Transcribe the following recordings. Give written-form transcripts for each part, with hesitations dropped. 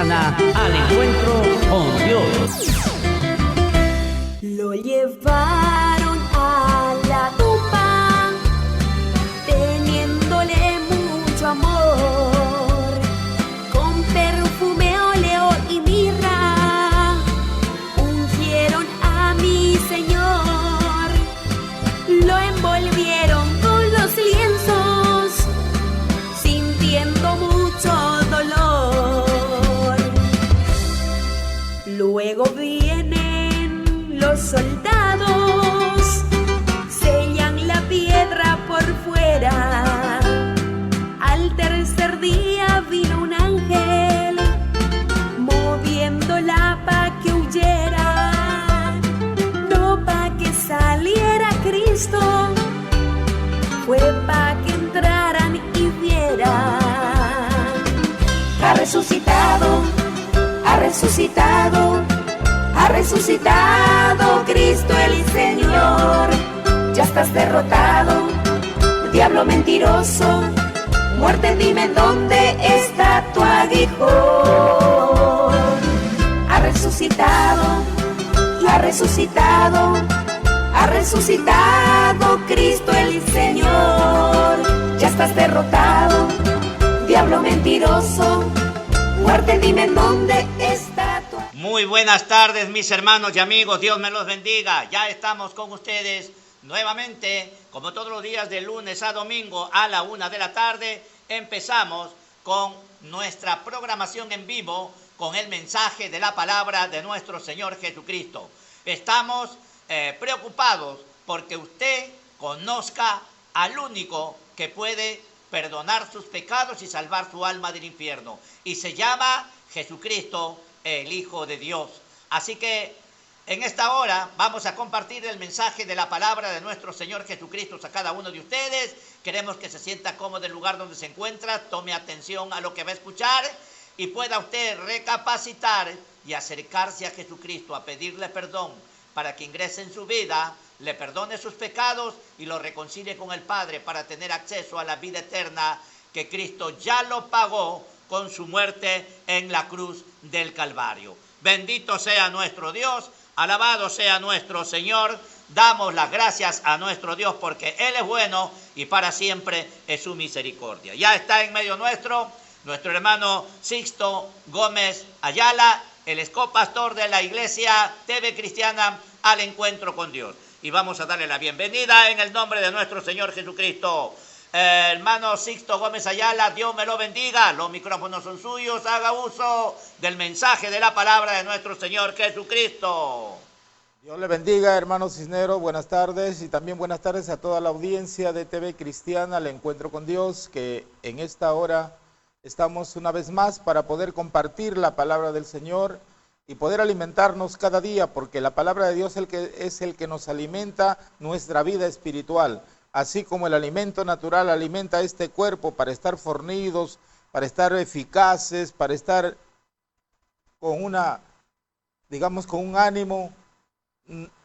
Cristiana al encuentro con Dios. Lo llevaron a la tumba, teniéndole mucho amor, con perfume, óleo y mirra, ungieron a mi Señor, lo envolvieron con los lienzos, sintiendo mucho dolor. Luego vienen los soldados, sellan la piedra por fuera. Al tercer día vino un ángel, moviéndola pa' que huyera, no pa' que saliera Cristo, fue pa' que entraran y vieran. Ha resucitado, ha resucitado, ha resucitado Cristo el Señor. Ya estás derrotado, diablo mentiroso. Muerte, dime dónde está tu aguijón. Ha resucitado, ha resucitado, ha resucitado Cristo el Señor. Ya estás derrotado, diablo mentiroso. Muerte, dime dónde está tu... Muy buenas tardes, mis hermanos y amigos, Dios me los bendiga. Ya estamos con ustedes nuevamente, como todos los días de lunes a domingo a la 1 de la tarde. Empezamos con nuestra programación en vivo con el mensaje de la palabra de nuestro Señor Jesucristo. Estamos preocupados porque usted conozca al único que puede perdonar sus pecados y salvar su alma del infierno. Y se llama Jesucristo, el Hijo de Dios. Así que en esta hora vamos a compartir el mensaje de la palabra de nuestro Señor Jesucristo a cada uno de ustedes. Queremos que se sienta cómodo en el lugar donde se encuentra, tome atención a lo que va a escuchar y pueda usted recapacitar y acercarse a Jesucristo, a pedirle perdón para que ingrese en su vida, le perdone sus pecados y lo reconcilie con el Padre para tener acceso a la vida eterna que Cristo ya lo pagó con su muerte en la cruz del Calvario. Bendito sea nuestro Dios, alabado sea nuestro Señor. Damos las gracias a nuestro Dios porque Él es bueno y para siempre es su misericordia. Ya está en medio nuestro hermano Sixto Gómez Ayala, el escopastor de la Iglesia TV Cristiana al encuentro con Dios. Y vamos a darle la bienvenida en el nombre de nuestro Señor Jesucristo. Hermano Sixto Gómez Ayala, Dios me lo bendiga. Los micrófonos son suyos. Haga uso del mensaje de la palabra de nuestro Señor Jesucristo. Dios le bendiga, hermano Cisneros. Buenas tardes y también buenas tardes a toda la audiencia de TV Cristiana, al encuentro con Dios, que en esta hora estamos una vez más para poder compartir la palabra del Señor y poder alimentarnos cada día, porque la palabra de Dios es el que nos alimenta nuestra vida espiritual. Así como el alimento natural alimenta este cuerpo para estar fornidos, para estar eficaces, para estar con con un ánimo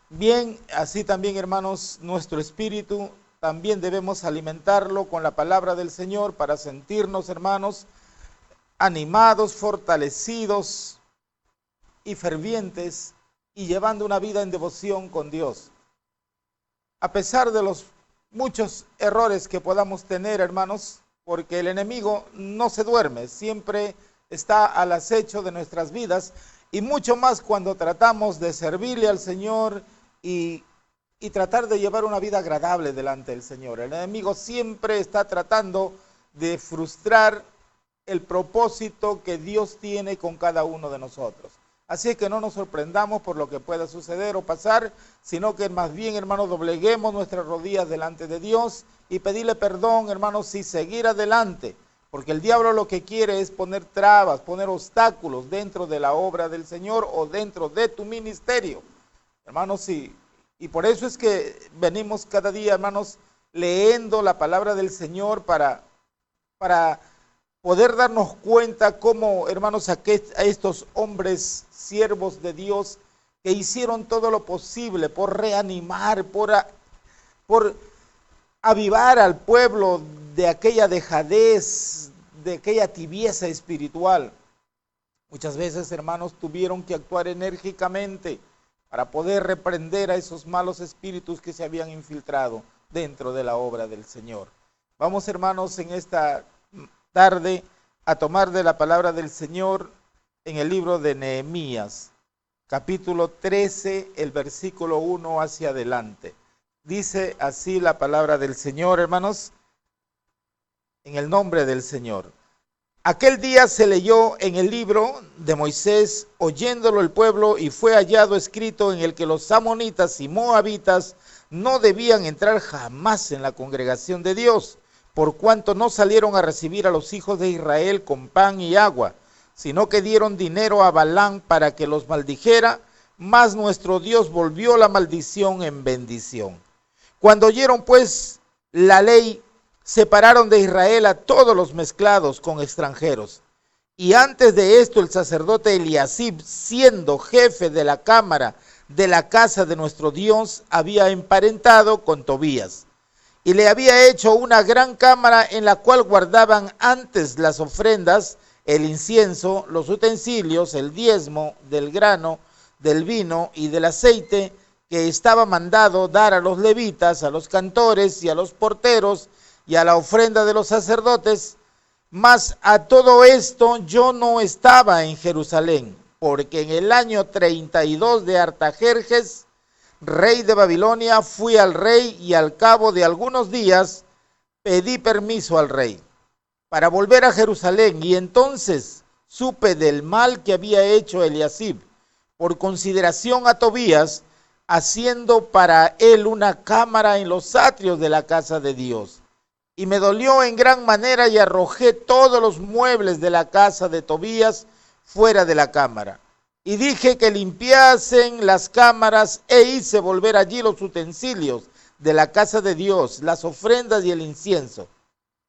bien, así también, hermanos, nuestro espíritu también debemos alimentarlo con la palabra del Señor para sentirnos, hermanos, animados, fortalecidos y fervientes y llevando una vida en devoción con Dios. A pesar de los muchos errores que podamos tener, hermanos, porque el enemigo no se duerme, siempre está al acecho de nuestras vidas y mucho más cuando tratamos de servirle al Señor y tratar de llevar una vida agradable delante del Señor. El enemigo siempre está tratando de frustrar el propósito que Dios tiene con cada uno de nosotros. Así que no nos sorprendamos por lo que pueda suceder o pasar, sino que más bien, hermanos, dobleguemos nuestras rodillas delante de Dios y pedirle perdón, hermanos, y seguir adelante. Porque el diablo lo que quiere es poner trabas, poner obstáculos dentro de la obra del Señor o dentro de tu ministerio. Hermanos, sí. Y por eso es que venimos cada día, hermanos, leyendo la palabra del Señor para poder darnos cuenta cómo, hermanos, a estos hombres, siervos de Dios, que hicieron todo lo posible por reanimar, por avivar al pueblo de aquella dejadez, de aquella tibieza espiritual. Muchas veces, hermanos, tuvieron que actuar enérgicamente para poder reprender a esos malos espíritus que se habían infiltrado dentro de la obra del Señor. Vamos, hermanos, en esta tarde a tomar de la palabra del Señor en el libro de Nehemías, capítulo 13, el versículo 1 hacia adelante. Dice así la palabra del Señor, hermanos, en el nombre del Señor. Aquel día se leyó en el libro de Moisés, oyéndolo el pueblo, y fue hallado escrito en el que los amonitas y moabitas no debían entrar jamás en la congregación de Dios, por cuanto no salieron a recibir a los hijos de Israel con pan y agua, sino que dieron dinero a Balaam para que los maldijera, mas nuestro Dios volvió la maldición en bendición. Cuando oyeron pues la ley, separaron de Israel a todos los mezclados con extranjeros. Y antes de esto el sacerdote Eliasib, siendo jefe de la cámara de la casa de nuestro Dios, había emparentado con Tobías. Y le había hecho una gran cámara en la cual guardaban antes las ofrendas, el incienso, los utensilios, el diezmo del grano, del vino y del aceite que estaba mandado dar a los levitas, a los cantores y a los porteros, y a la ofrenda de los sacerdotes. Mas a todo esto yo no estaba en Jerusalén, porque en el año 32 de Artajerjes, rey de Babilonia, fui al rey, y al cabo de algunos días pedí permiso al rey para volver a Jerusalén, y entonces supe del mal que había hecho Eliasib por consideración a Tobías, haciendo para él una cámara en los atrios de la casa de Dios. Y me dolió en gran manera, y arrojé todos los muebles de la casa de Tobías fuera de la cámara. Y dije que limpiasen las cámaras, e hice volver allí los utensilios de la casa de Dios, las ofrendas y el incienso.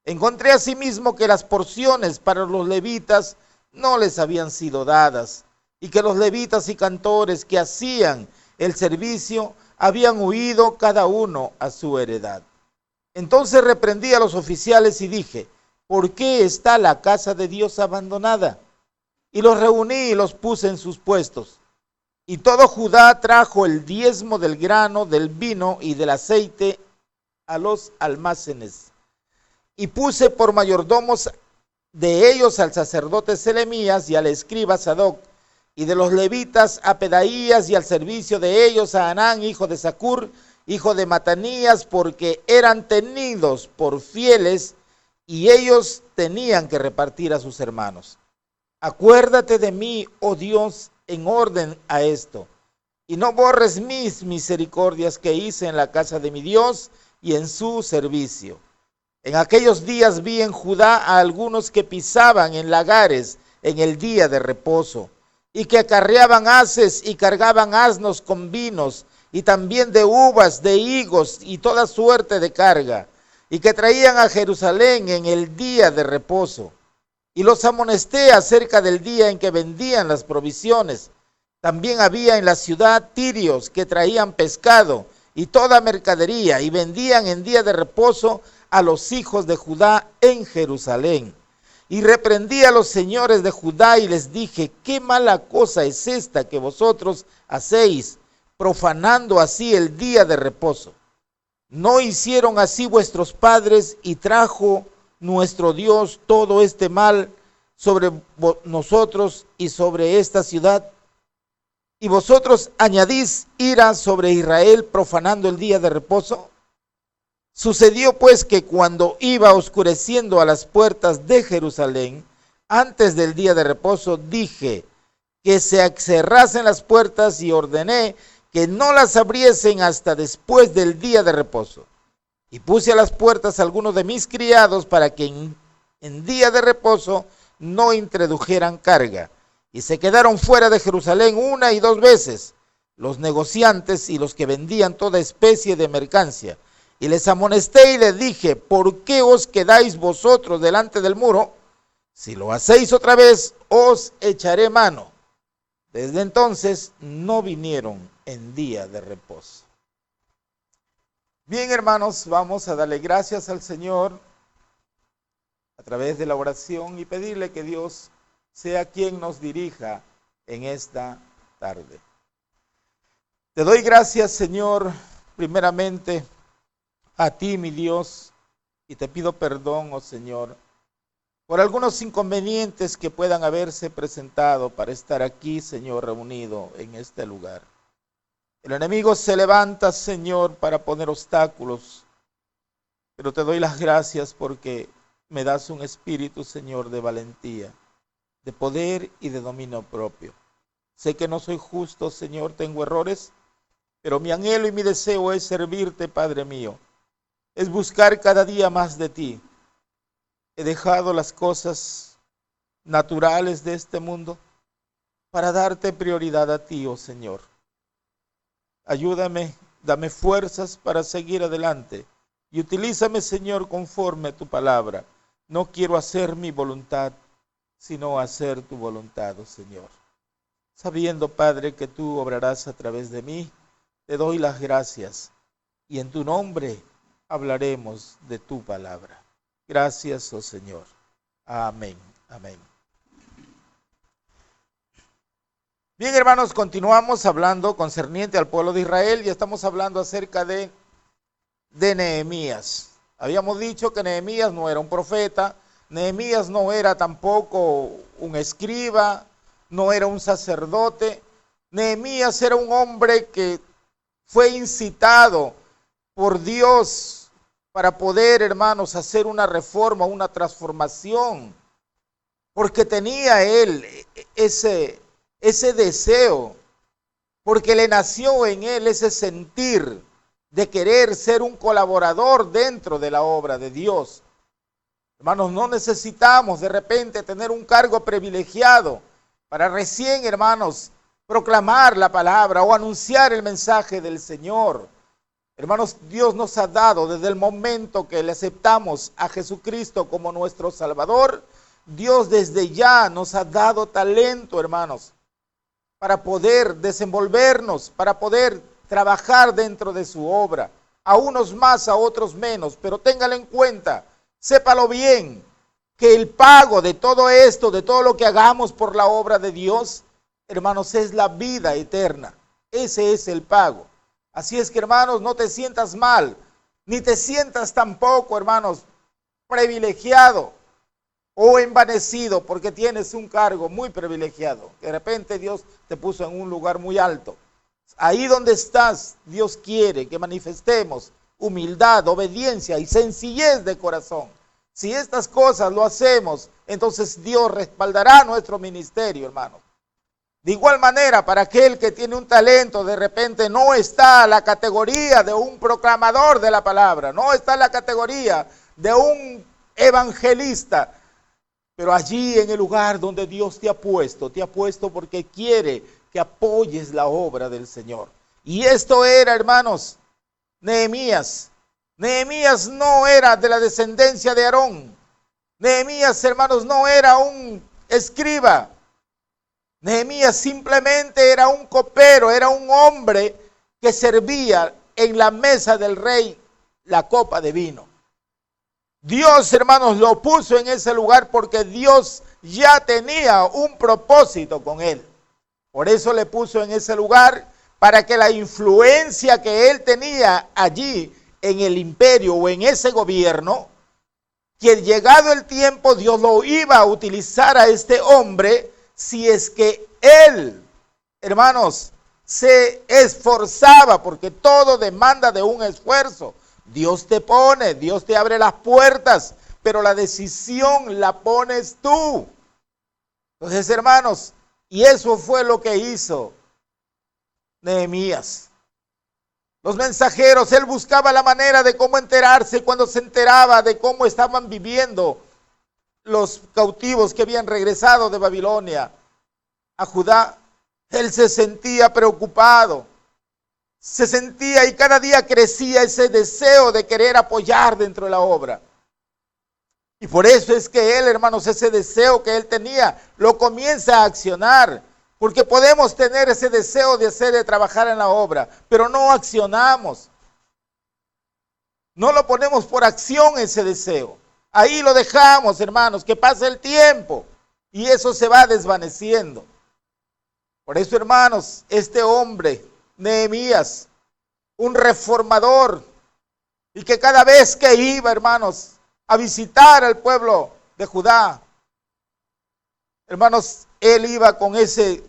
Encontré asimismo que las porciones para los levitas no les habían sido dadas, y que los levitas y cantores que hacían el servicio habían huido cada uno a su heredad. Entonces reprendí a los oficiales y dije: ¿por qué está la casa de Dios abandonada? Y los reuní y los puse en sus puestos. Y todo Judá trajo el diezmo del grano, del vino y del aceite a los almacenes. Y puse por mayordomos de ellos al sacerdote Selemías y al escriba Sadoc, y de los levitas a Pedaías, y al servicio de ellos a Anán, hijo de Zacur, hijo de Matanías, porque eran tenidos por fieles, y ellos tenían que repartir a sus hermanos. Acuérdate de mí, oh Dios, en orden a esto, y no borres mis misericordias que hice en la casa de mi Dios y en su servicio. En aquellos días vi en Judá a algunos que pisaban en lagares en el día de reposo, y que acarreaban haces y cargaban asnos con vinos, y también de uvas, de higos y toda suerte de carga, y que traían a Jerusalén en el día de reposo. Y los amonesté acerca del día en que vendían las provisiones. También había en la ciudad tirios que traían pescado y toda mercadería, y vendían en día de reposo a los hijos de Judá en Jerusalén. Y reprendí a los señores de Judá y les dije: ¿qué mala cosa es esta que vosotros hacéis, profanando así el día de reposo? ¿No hicieron así vuestros padres, y trajo nuestro Dios todo este mal sobre nosotros y sobre esta ciudad? ¿Y vosotros añadís ira sobre Israel, profanando el día de reposo? Sucedió pues que cuando iba oscureciendo a las puertas de Jerusalén, antes del día de reposo, dije que se cerrasen las puertas, y ordené que no las abriesen hasta después del día de reposo. Y puse a las puertas a algunos de mis criados para que en día de reposo no introdujeran carga. Y se quedaron fuera de Jerusalén 1 y 2 veces, los negociantes y los que vendían toda especie de mercancía. Y les amonesté y les dije: ¿por qué os quedáis vosotros delante del muro? Si lo hacéis otra vez, os echaré mano. Desde entonces no vinieron en día de reposo. Bien, hermanos, vamos a darle gracias al Señor a través de la oración y pedirle que Dios sea quien nos dirija en esta tarde. Te doy gracias, Señor, primeramente a ti, mi Dios, y te pido perdón, oh Señor, por algunos inconvenientes que puedan haberse presentado para estar aquí, Señor, reunido en este lugar. El enemigo se levanta, Señor, para poner obstáculos, pero te doy las gracias porque me das un espíritu, Señor, de valentía, de poder y de dominio propio. Sé que no soy justo, Señor, tengo errores, pero mi anhelo y mi deseo es servirte, Padre mío. Es buscar cada día más de ti. He dejado las cosas naturales de este mundo para darte prioridad a ti, oh Señor. Ayúdame, dame fuerzas para seguir adelante y utilízame, Señor, conforme a tu palabra. No quiero hacer mi voluntad, sino hacer tu voluntad, oh Señor. Sabiendo, Padre, que tú obrarás a través de mí, te doy las gracias y en tu nombre hablaremos de tu palabra. Gracias, oh Señor. Amén. Amén. Bien, hermanos, continuamos hablando concerniente al pueblo de Israel y estamos hablando acerca de Nehemías. Habíamos dicho que Nehemías no era un profeta, Nehemías no era tampoco un escriba, no era un sacerdote. Nehemías era un hombre que fue incitado por Dios para poder, hermanos, hacer una reforma, una transformación, porque tenía él ese deseo, porque le nació en él ese sentir de querer ser un colaborador dentro de la obra de Dios. Hermanos, no necesitamos de repente tener un cargo privilegiado para recién, hermanos, proclamar la palabra o anunciar el mensaje del Señor. Hermanos, Dios nos ha dado desde el momento que le aceptamos a Jesucristo como nuestro Salvador, Dios desde ya nos ha dado talento, hermanos, para poder desenvolvernos, para poder trabajar dentro de su obra, a unos más, a otros menos, pero téngalo en cuenta, sépalo bien, que el pago de todo esto, de todo lo que hagamos por la obra de Dios, hermanos, es la vida eterna. Ese es el pago. Así es que, hermanos, no te sientas mal, ni te sientas tampoco, hermanos, privilegiado o envanecido porque tienes un cargo muy privilegiado. De repente Dios te puso en un lugar muy alto. Ahí donde estás, Dios quiere que manifestemos humildad, obediencia y sencillez de corazón. Si estas cosas lo hacemos, entonces Dios respaldará nuestro ministerio, hermanos. De igual manera, para aquel que tiene un talento, de repente no está a la categoría de un proclamador de la palabra, no está en la categoría de un evangelista, pero allí en el lugar donde Dios te ha puesto porque quiere que apoyes la obra del Señor. Y esto era, hermanos, Nehemías. Nehemías no era de la descendencia de Aarón. Nehemías, hermanos, no era un escriba. Nehemías simplemente era un copero, era un hombre que servía en la mesa del rey la copa de vino. Dios, hermanos, lo puso en ese lugar porque Dios ya tenía un propósito con él. Por eso le puso en ese lugar, para que la influencia que él tenía allí en el imperio o en ese gobierno, que llegado el tiempo Dios lo iba a utilizar a este hombre, si es que él, hermanos, se esforzaba, porque todo demanda de un esfuerzo. Dios te pone, Dios te abre las puertas, pero la decisión la pones tú. Entonces, hermanos, y eso fue lo que hizo Nehemías. Los mensajeros, él buscaba la manera de cómo enterarse cuando se enteraba de cómo estaban viviendo los cautivos que habían regresado de Babilonia a Judá. Él se sentía preocupado, se sentía y cada día crecía ese deseo de querer apoyar dentro de la obra. Y por eso es que él, hermanos, ese deseo que él tenía, lo comienza a accionar. Porque podemos tener ese deseo de trabajar en la obra, pero no accionamos. No lo ponemos por acción ese deseo. Ahí lo dejamos, hermanos, que pase el tiempo. y eso se va desvaneciendo. Por eso, hermanos, este hombre, Nehemías, un reformador, y que cada vez que iba, hermanos, a visitar al pueblo de Judá, hermanos, él iba con ese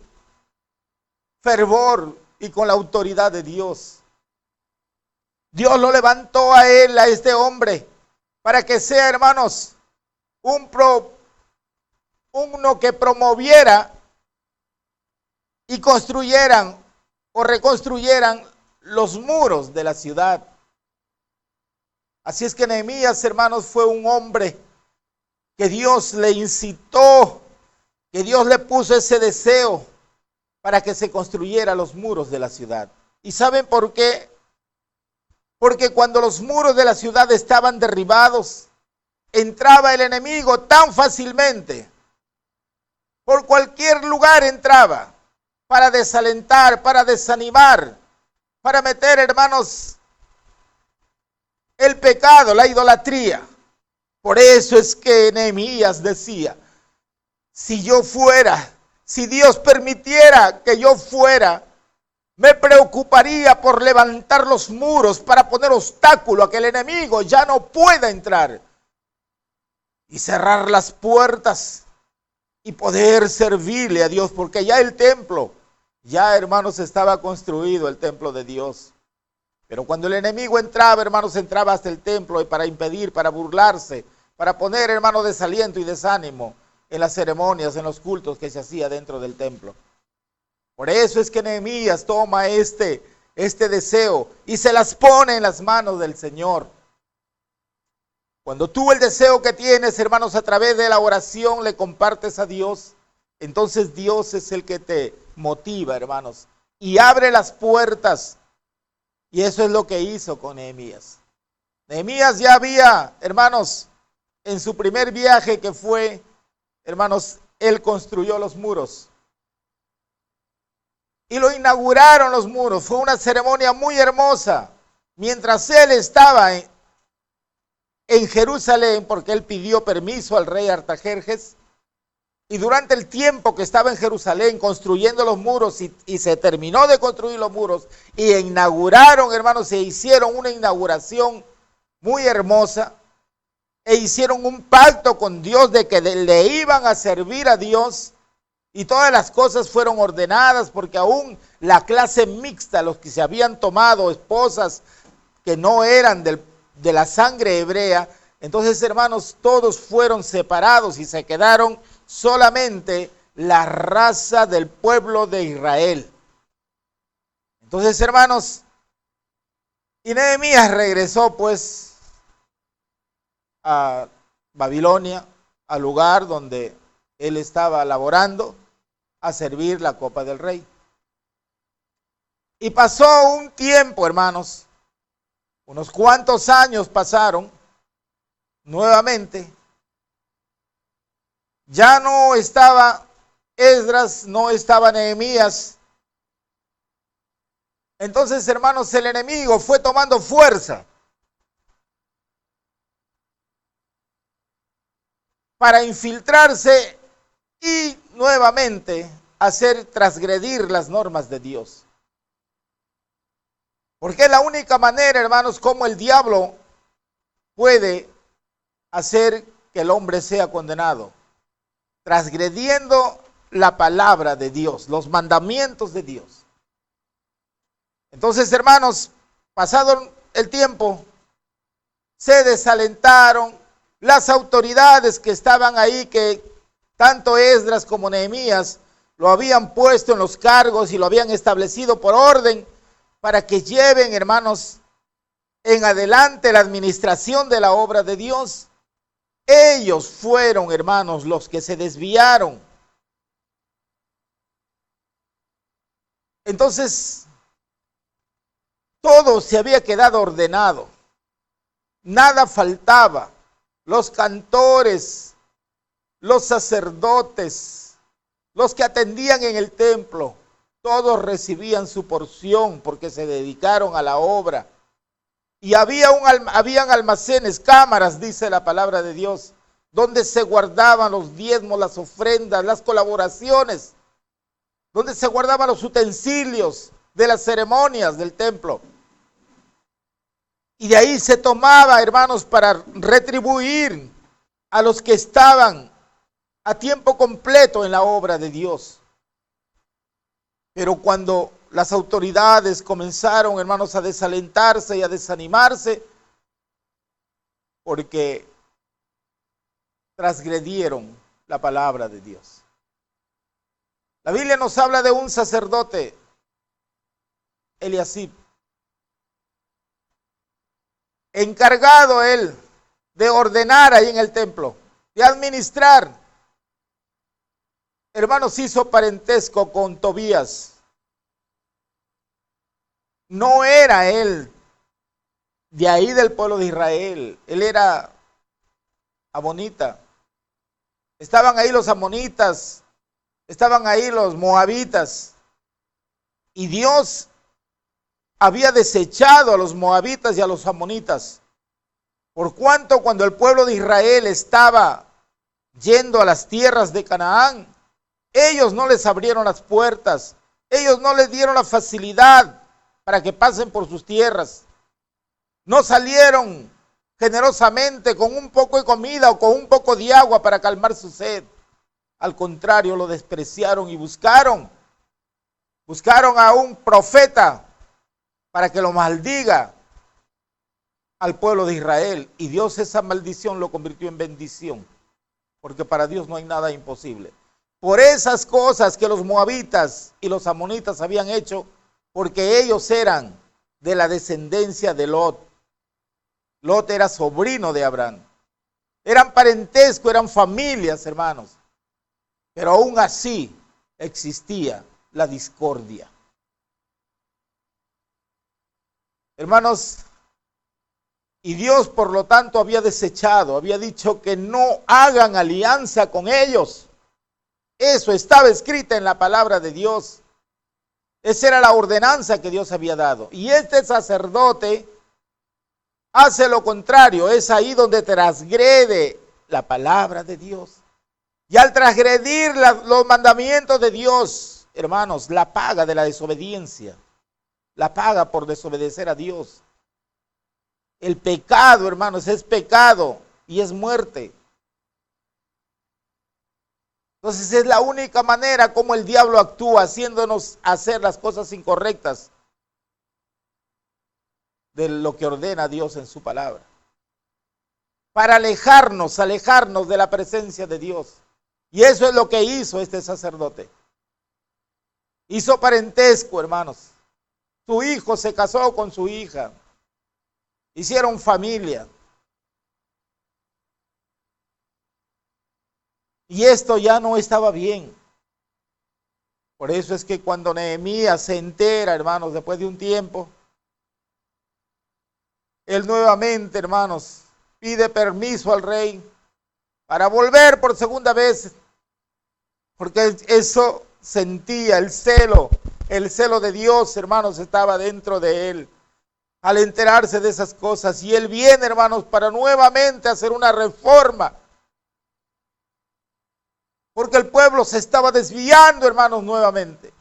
fervor y con la autoridad de Dios. Dios lo levantó a él, a este hombre, para que sea, hermanos, uno que promoviera y construyeran o reconstruyeran los muros de la ciudad. Así es que Nehemías, hermanos, fue un hombre que Dios le incitó, que Dios le puso ese deseo para que se construyeran los muros de la ciudad. ¿Y saben por qué? Porque cuando los muros de la ciudad estaban derribados, entraba el enemigo tan fácilmente. Por cualquier lugar entraba para desalentar, para desanimar, para meter, hermanos, el pecado, la idolatría. Por eso es que Nehemías decía, si yo fuera, si Dios permitiera que yo fuera, me preocuparía por levantar los muros para poner obstáculo a que el enemigo ya no pueda entrar y cerrar las puertas y poder servirle a Dios, porque ya el templo, ya, hermanos, estaba construido el templo de Dios. Pero cuando el enemigo entraba, hermanos, entraba hasta el templo y para impedir, para burlarse, para poner, hermanos, desaliento y desánimo en las ceremonias, en los cultos que se hacía dentro del templo. Por eso es que Nehemías toma este deseo y se las pone en las manos del Señor. Cuando tú el deseo que tienes, hermanos, a través de la oración le compartes a Dios, entonces Dios es el que te motiva, hermanos, y abre las puertas. Y eso es lo que hizo con Nehemías. Nehemías ya había, hermanos, en su primer viaje que fue, hermanos, él construyó los muros. Y lo inauguraron los muros. Fue una ceremonia muy hermosa. Mientras él estaba en Jerusalén, porque él pidió permiso al rey Artajerjes, y durante el tiempo que estaba en Jerusalén construyendo los muros y se terminó de construir los muros y inauguraron, hermanos, se hicieron una inauguración muy hermosa e hicieron un pacto con Dios de que le iban a servir a Dios y todas las cosas fueron ordenadas porque aún la clase mixta, los que se habían tomado esposas que no eran de la sangre hebrea, entonces, hermanos, todos fueron separados y se quedaron solamente la raza del pueblo de Israel. Entonces, hermanos, y Nehemías regresó pues a Babilonia, al lugar donde él estaba laborando, a servir la copa del rey. Y pasó un tiempo, hermanos, unos cuantos años pasaron nuevamente. Ya no estaba Esdras, no estaba Nehemías. Entonces, hermanos, el enemigo fue tomando fuerza para infiltrarse y nuevamente hacer transgredir las normas de Dios. Porque es la única manera, hermanos, como el diablo puede hacer que el hombre sea condenado. Transgrediendo la palabra de Dios, los mandamientos de Dios. Entonces, hermanos, pasado el tiempo, se desalentaron las autoridades que estaban ahí, que tanto Esdras como Nehemías lo habían puesto en los cargos y lo habían establecido por orden para que lleven, hermanos, en adelante la administración de la obra de Dios. Ellos fueron, hermanos, los que se desviaron. Entonces, todo se había quedado ordenado. Nada faltaba. Los cantores, los sacerdotes, los que atendían en el templo, todos recibían su porción porque se dedicaron a la obra. Y habían almacenes, cámaras, dice la palabra de Dios, donde se guardaban los diezmos, las ofrendas, las colaboraciones, donde se guardaban los utensilios de las ceremonias del templo. Y de ahí se tomaba, hermanos, para retribuir a los que estaban a tiempo completo en la obra de Dios. Pero cuando las autoridades comenzaron, hermanos, a desalentarse y a desanimarse, porque transgredieron la palabra de Dios. La Biblia nos habla de un sacerdote, Eliasib, encargado él de ordenar ahí en el templo, de administrar. Hermanos, hizo parentesco con Tobías. No era él de ahí del pueblo de Israel, él era amonita. Estaban ahí los amonitas, estaban ahí los moabitas, y Dios había desechado a los moabitas y a los amonitas, por cuanto cuando el pueblo de Israel estaba yendo a las tierras de Canaán, ellos no les abrieron las puertas, ellos no les dieron la facilidad para que pasen por sus tierras, no salieron generosamente con un poco de comida o con un poco de agua para calmar su sed. Al contrario, lo despreciaron y buscaron a un profeta para que lo maldiga al pueblo de Israel. Y Dios esa maldición lo convirtió en bendición, porque para Dios no hay nada imposible. Por esas cosas que los moabitas y los amonitas habían hecho, porque ellos eran de la descendencia de Lot. Lot era sobrino de Abraham. Eran parentesco, eran familias, hermanos. Pero aún así existía la discordia. Hermanos, y Dios por lo tanto había desechado, había dicho que no hagan alianza con ellos. Eso estaba escrito en la palabra de Dios. Esa era la ordenanza que Dios había dado. Y este sacerdote hace lo contrario, es ahí donde transgrede la palabra de Dios. Y al transgredir los mandamientos de Dios, hermanos, la paga de la desobediencia, la paga por desobedecer a Dios. El pecado, hermanos, es pecado y es muerte. Entonces es la única manera como el diablo actúa, haciéndonos hacer las cosas incorrectas de lo que ordena Dios en su palabra, para alejarnos de la presencia de Dios. Y eso es lo que hizo este sacerdote. Hizo parentesco, hermanos. Su hijo se casó con su hija. Hicieron familia. Y esto ya no estaba bien. Por eso es que cuando Nehemías se entera, hermanos, después de un tiempo, él nuevamente, hermanos, pide permiso al rey para volver por segunda vez, porque eso sentía el celo de Dios, hermanos, estaba dentro de él. Al enterarse de esas cosas, y él viene, hermanos, para nuevamente hacer una reforma, porque el pueblo se estaba desviando, hermanos, nuevamente.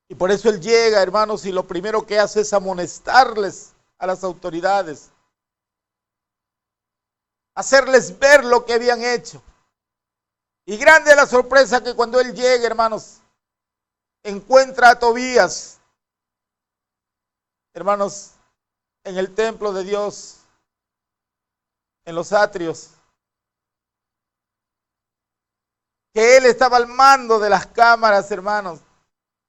Y por eso él llega, hermanos, y lo primero que hace es amonestarles a las autoridades, hacerles ver lo que habían hecho. Y grande es la sorpresa que cuando él llega, hermanos, encuentra a Tobías, hermanos, en el templo de Dios, en los atrios, que él estaba al mando de las cámaras, hermanos,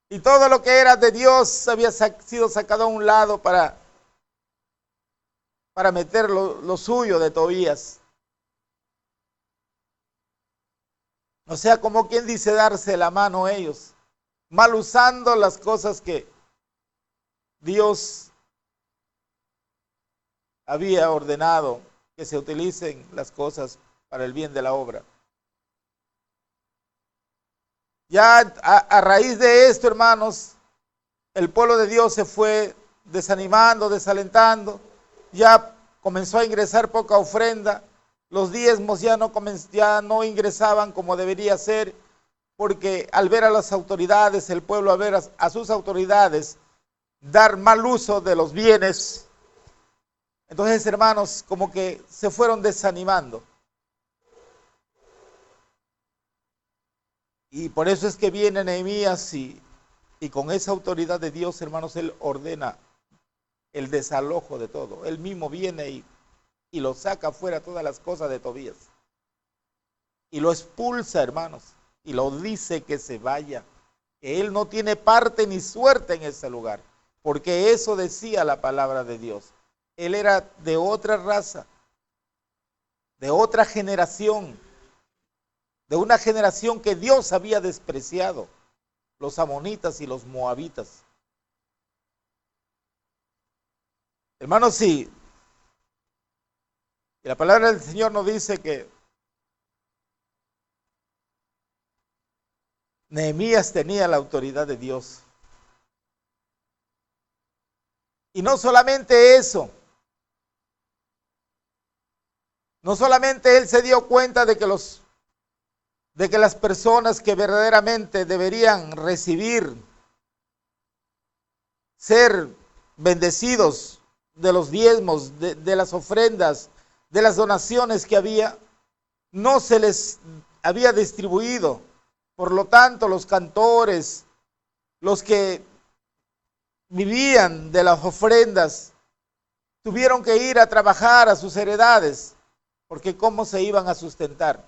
y todo lo que era de Dios había sido sacado a un lado para meter lo suyo de Tobías. O sea, como quien dice, darse la mano a ellos, mal usando las cosas que Dios había ordenado que se utilicen las cosas para el bien de la obra. Ya a raíz de esto, hermanos, el pueblo de Dios se fue desanimando, desalentando. Ya comenzó a ingresar poca ofrenda, los diezmos ya no ingresaban como debería ser, porque al ver a las autoridades, el pueblo al ver a sus autoridades dar mal uso de los bienes, entonces, hermanos, como que se fueron desanimando. Y por eso es que viene Nehemías y con esa autoridad de Dios, hermanos, él ordena el desalojo de todo. Él mismo viene y lo saca fuera todas las cosas de Tobías. Y lo expulsa, hermanos, y lo dice que se vaya, que él no tiene parte ni suerte en ese lugar, porque eso decía la palabra de Dios. Él era de otra raza, de otra generación, de una generación que Dios había despreciado, los amonitas y los moabitas. Hermanos, sí, y la palabra del Señor nos dice que Nehemías tenía la autoridad de Dios. Y no solamente eso, no solamente él se dio cuenta de que las personas que verdaderamente deberían recibir, ser bendecidos de los diezmos, de las ofrendas, de las donaciones que había, no se les había distribuido. Por lo tanto, los cantores, los que vivían de las ofrendas, tuvieron que ir a trabajar a sus heredades, porque ¿cómo se iban a sustentar?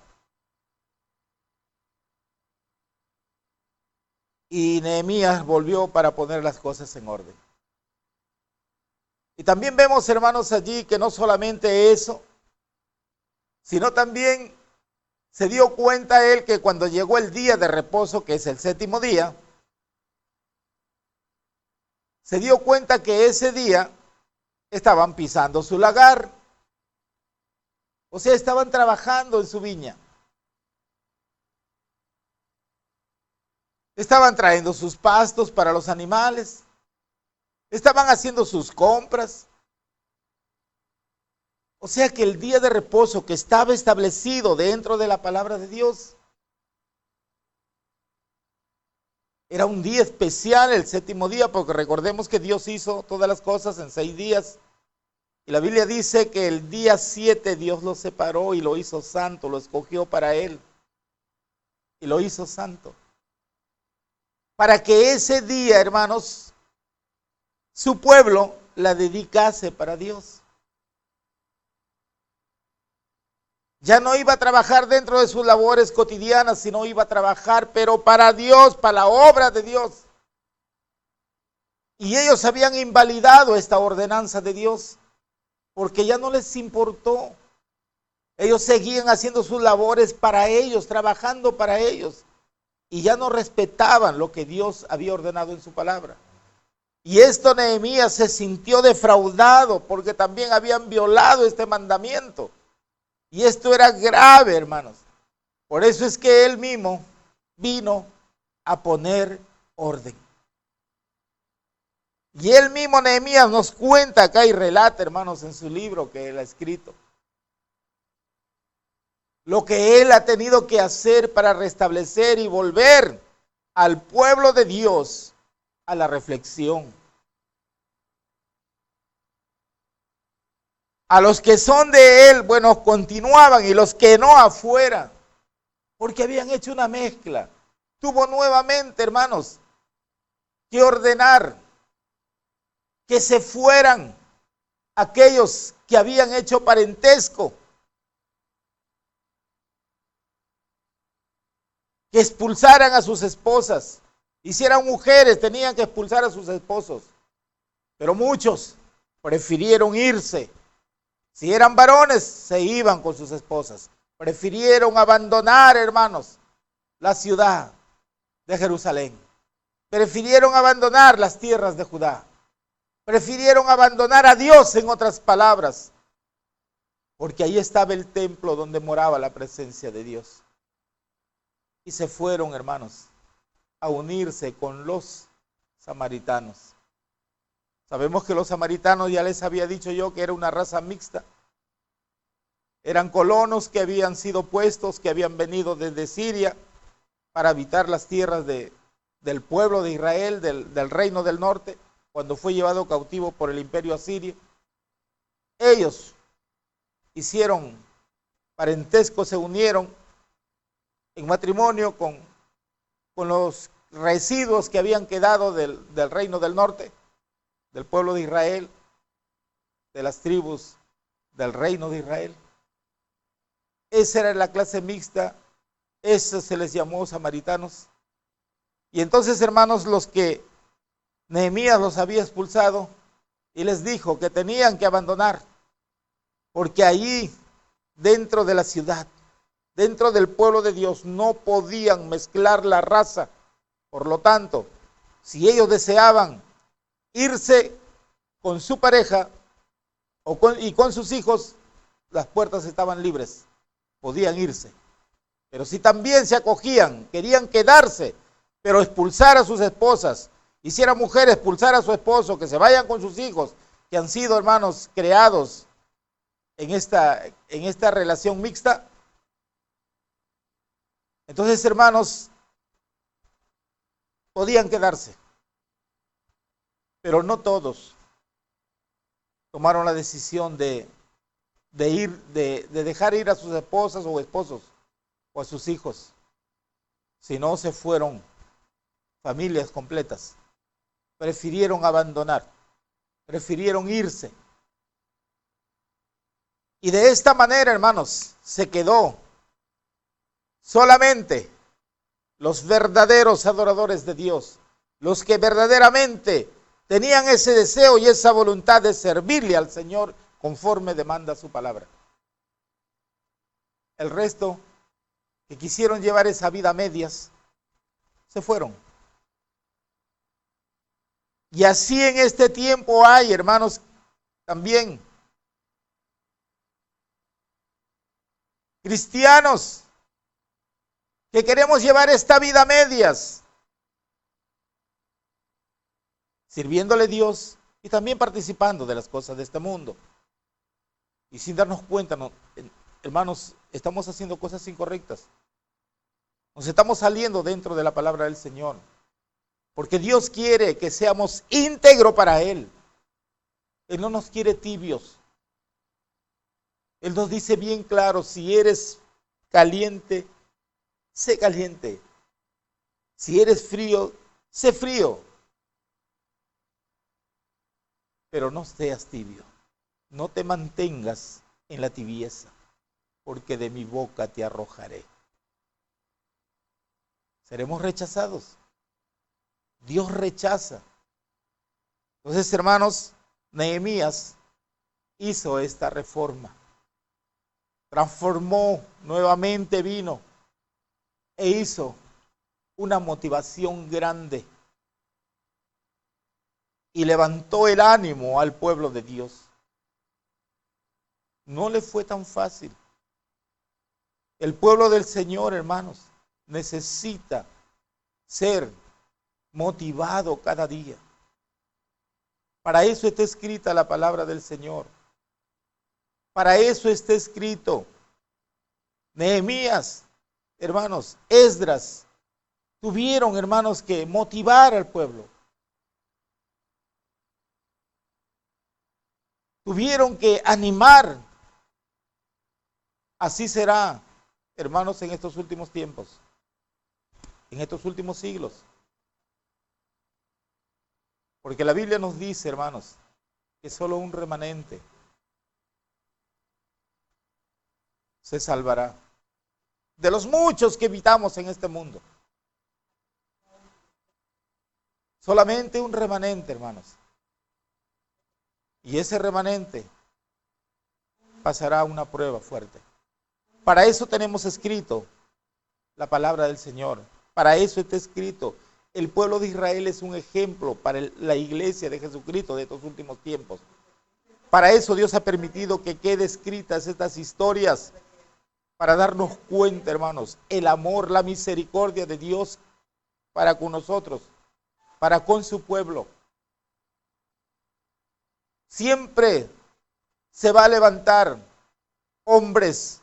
Y Nehemías volvió para poner las cosas en orden. Y también vemos, hermanos, allí que no solamente eso, sino también se dio cuenta él que cuando llegó el día de reposo, que es el séptimo día, se dio cuenta que ese día estaban pisando su lagar. O sea, estaban trabajando en su viña. Estaban trayendo sus pastos para los animales. Estaban haciendo sus compras. O sea que el día de reposo que estaba establecido dentro de la palabra de Dios era un día especial, el séptimo día, porque recordemos que Dios hizo todas las cosas en 6 días. Y la Biblia dice que el día 7 Dios lo separó y lo hizo santo, lo escogió para él. Y lo hizo santo. Para que ese día, hermanos, su pueblo la dedicase para Dios. Ya no iba a trabajar dentro de sus labores cotidianas, sino iba a trabajar, pero para Dios, para la obra de Dios. Y ellos habían invalidado esta ordenanza de Dios, porque ya no les importó. Ellos seguían haciendo sus labores para ellos, trabajando para ellos, y ya no respetaban lo que Dios había ordenado en su palabra. Y esto Nehemías se sintió defraudado, porque también habían violado este mandamiento. Y esto era grave, hermanos. Por eso es que él mismo vino a poner orden. Y él mismo, Nehemías, nos cuenta acá y relata, hermanos, en su libro que él ha escrito, lo que él ha tenido que hacer para restablecer y volver al pueblo de Dios a la reflexión. A los que son de él, bueno, continuaban, y los que no, afuera, porque habían hecho una mezcla. Tuvo nuevamente, hermanos, que ordenar que se fueran aquellos que habían hecho parentesco, que expulsaran a sus esposas. Y si eran mujeres, tenían que expulsar a sus esposos. Pero muchos prefirieron irse. Si eran varones, se iban con sus esposas. Prefirieron abandonar, hermanos, la ciudad de Jerusalén. Prefirieron abandonar las tierras de Judá. Prefirieron abandonar a Dios, en otras palabras, porque ahí estaba el templo donde moraba la presencia de Dios. Y se fueron, hermanos, a unirse con los samaritanos. Sabemos que los samaritanos, ya les había dicho yo, que era una raza mixta. Eran colonos que habían sido puestos, que habían venido desde Siria para habitar las tierras del pueblo de Israel, del reino del norte, cuando fue llevado cautivo por el imperio asirio. Ellos hicieron parentesco, se unieron en matrimonio con los residuos que habían quedado del reino del norte, del pueblo de Israel, de las tribus del reino de Israel. Esa era la clase mixta, eso se les llamó samaritanos. Y entonces, hermanos, los que Nehemías los había expulsado y les dijo que tenían que abandonar, porque allí, dentro de la ciudad, dentro del pueblo de Dios, no podían mezclar la raza. Por lo tanto, si ellos deseaban irse con su pareja y con sus hijos, las puertas estaban libres, podían irse. Pero si también se acogían, querían quedarse, pero expulsar a sus esposas, y si era mujer, expulsar a su esposo, que se vayan con sus hijos, que han sido, hermanos, creados en esta relación mixta. Entonces, hermanos, podían quedarse, pero no todos tomaron la decisión de dejar ir a sus esposas o esposos o a sus hijos, sino se fueron familias completas. Prefirieron abandonar, prefirieron irse. Y de esta manera, hermanos, se quedó solamente los verdaderos adoradores de Dios, los que verdaderamente tenían ese deseo y esa voluntad de servirle al Señor conforme demanda su palabra. El resto, que quisieron llevar esa vida a medias, se fueron. Y así en este tiempo hay, hermanos, también cristianos que queremos llevar esta vida a medias, sirviéndole a Dios y también participando de las cosas de este mundo. Y sin darnos cuenta, hermanos, estamos haciendo cosas incorrectas. Nos estamos saliendo dentro de la palabra del Señor. Porque Dios quiere que seamos íntegros para Él. Él no nos quiere tibios. Él nos dice bien claro, si eres caliente, sé caliente. Si eres frío, sé frío. Pero no seas tibio. No te mantengas en la tibieza, porque de mi boca te arrojaré. Seremos rechazados. Dios rechaza. Entonces, hermanos, Nehemías hizo esta reforma. Transformó, nuevamente vino e hizo una motivación grande. Y levantó el ánimo al pueblo de Dios. No le fue tan fácil. El pueblo del Señor, hermanos, necesita ser motivado cada día. Para eso está escrita la palabra del Señor. Para eso está escrito. Nehemías, hermanos, Esdras, tuvieron, hermanos, que motivar al pueblo. Tuvieron que animar. Así será, hermanos, en estos últimos tiempos, en estos últimos siglos. Porque la Biblia nos dice, hermanos, que solo un remanente se salvará de los muchos que habitamos en este mundo. Solamente un remanente, hermanos. Y ese remanente pasará una prueba fuerte. Para eso tenemos escrito la palabra del Señor. Para eso está escrito. El pueblo de Israel es un ejemplo para la iglesia de Jesucristo de estos últimos tiempos. Para eso Dios ha permitido que queden escritas estas historias, para darnos cuenta, hermanos, el amor, la misericordia de Dios para con nosotros, para con su pueblo. siempre se va a levantar hombres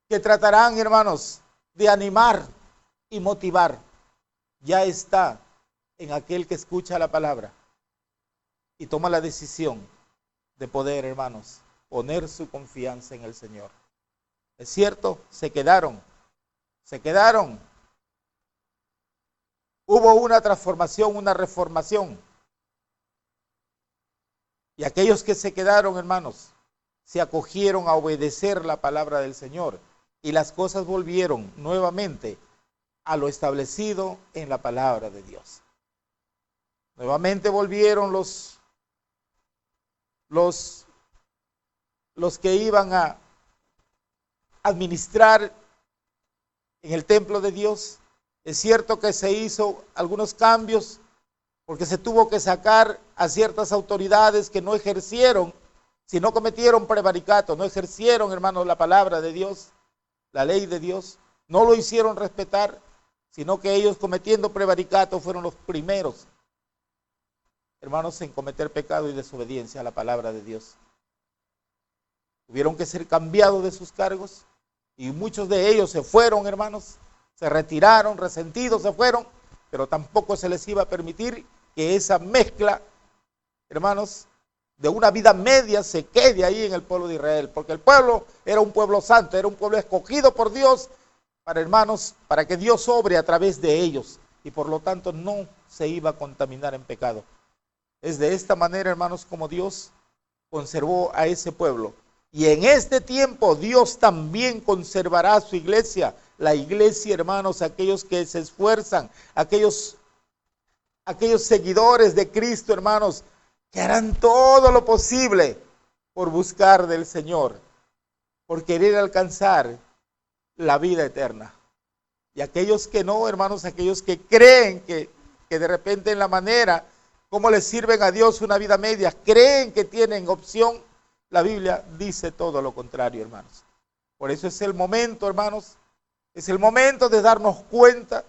que tratarán, hermanos, de animar y motivar. Ya está en aquel que escucha la palabra y toma la decisión de poder, hermanos, poner su confianza en el Señor. Es cierto, se quedaron. Hubo una transformación, una reformación. Y aquellos que se quedaron, hermanos, se acogieron a obedecer la palabra del Señor. Y las cosas volvieron nuevamente a lo establecido en la palabra de Dios. Nuevamente volvieron los que iban a administrar en el templo de Dios. Es cierto que se hizo algunos cambios porque se tuvo que sacar a ciertas autoridades que no ejercieron, si no cometieron prevaricato, no ejercieron, hermanos, la palabra de Dios, la ley de Dios, no lo hicieron respetar, sino que ellos cometiendo prevaricato fueron los primeros, hermanos, en cometer pecado y desobediencia a la palabra de Dios. Tuvieron que ser cambiados de sus cargos y muchos de ellos se fueron, hermanos, se retiraron, resentidos se fueron, pero tampoco se les iba a permitir que esa mezcla, hermanos, de una vida media se quede ahí en el pueblo de Israel, porque el pueblo era un pueblo santo, era un pueblo escogido por Dios para, hermanos, para que Dios obre a través de ellos y por lo tanto no se iba a contaminar en pecado. Es de esta manera, hermanos, como Dios conservó a ese pueblo. Y en este tiempo Dios también conservará a su iglesia. La iglesia, hermanos, aquellos que se esfuerzan, aquellos seguidores de Cristo, hermanos, que harán todo lo posible por buscar del Señor, por querer alcanzar la vida eterna. Y aquellos que no, hermanos, aquellos que creen que de repente en la manera como les sirven a Dios una vida media, creen que tienen opción, la Biblia dice todo lo contrario, hermanos. Por eso es el momento, hermanos, es el momento de darnos cuenta